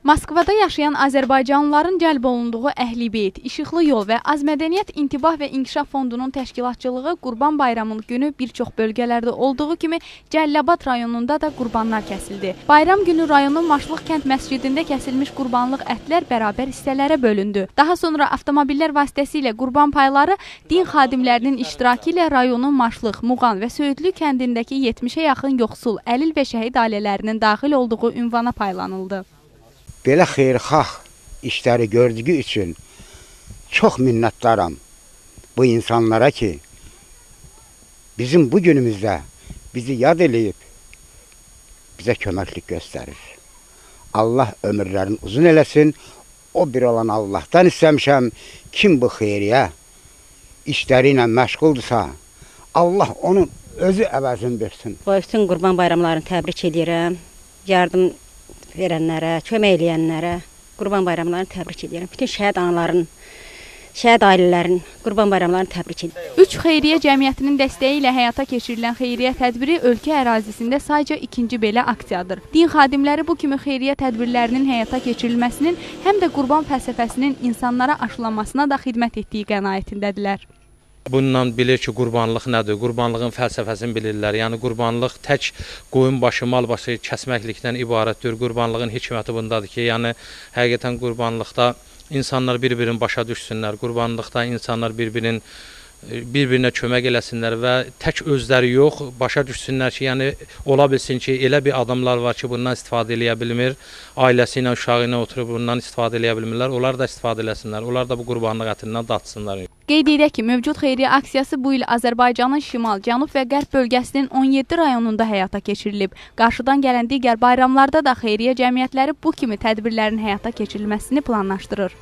Moskvada yaşayan Azərbaycanlıların cəlb olunduğu Əhlibeyt, İşıqlı Yol və Azmədəniyyət İntibah və İnkişaf Fondunun təşkilatçılığı Qurban Bayramının günü bir çox bölgələrdə olduğu kimi Cəlilabad rayonunda da qurbanlar kəsildi. Bayram günü rayonun Maşlıq kənd məscidində kəsilmiş qurbanlıq ətlər bərabər hissələrə bölündü. Daha sonra avtomobillər vasitəsilə qurban payları din xadimlərinin iştirakı ilə rayonun Maşlıq, Muğan və Söyüdlü kəndindəki 70-ə yaxın yoxsul, əlil və şəhid ailələrinin daxil olduğu ünvana paylanıldı. Belə xeyirxah işləri gördüyü üçün çox minnətdaram bu insanlara ki, bizim bu günümüzdə bizi yad eləyib, bizə köməklik göstərir. Allah ömürlərini uzun eləsin, o bir olan Allahdan istəmişəm, kim bu xeyriyə işləri ilə məşğuldursa, Allah onun özü əvəzini versin. Bütün qurban bayramlarını təbrik edirəm, yardım verənlərə, kömək eləyənlərə qurban bayramlarını təbrik edirəm. Bütün şəhid anaların, şəhid ailələrin qurban bayramlarını təbrik edirəm. 3 xeyriyyə cəmiyyətinin dəstəyi ilə həyata keçirilən xeyriyyə tədbiri ölkə ərazisində sayca ikinci belə aksiyadır. Din xadimləri bu kimi xeyriyyə tədbirlərinin həyata keçirilməsinin həm də qurban fəlsəfəsinin insanlara aşılanmasına da xidmət etdiyi qənaətindədirlər. Bundan bilir ki, qurbanlıq nədir, qurbanlığın fəlsəfəsini bilirlər. Yəni, qurbanlıq tək qoyun başı, mal başı kəsməklikdən ibarətdir. Qurbanlığın hikməti bundadır ki, yəni, həqiqətən qurbanlıqda insanlar bir-birini başa düşsünlər. Qurbanlıqda insanlar bir-birinə kömək eləsinlər və tək özləri yox, başa düşsünlər ki, yəni, ola bilsin ki, elə bir adamlar var ki, bundan istifadə eləyə bilmir. Ailəsi ilə, uşağı ilə oturub bundan istifadə eləyə bilmirlər. Onlar da istifadə eləsinlər. Onlar da bu qurbanlıq ətindən datsınlar. Qeyd edək ki, mövcud xeyriyyə aksiyası bu il Azərbaycanın şimal, cənub və qərb bölgəsinin 17 rayonunda həyata keçirilib. Qarşıdan gələn digər bayramlarda da xeyriyyə cəmiyyətləri bu kimi tədbirlərin həyata keçirilməsini planlaşdırır.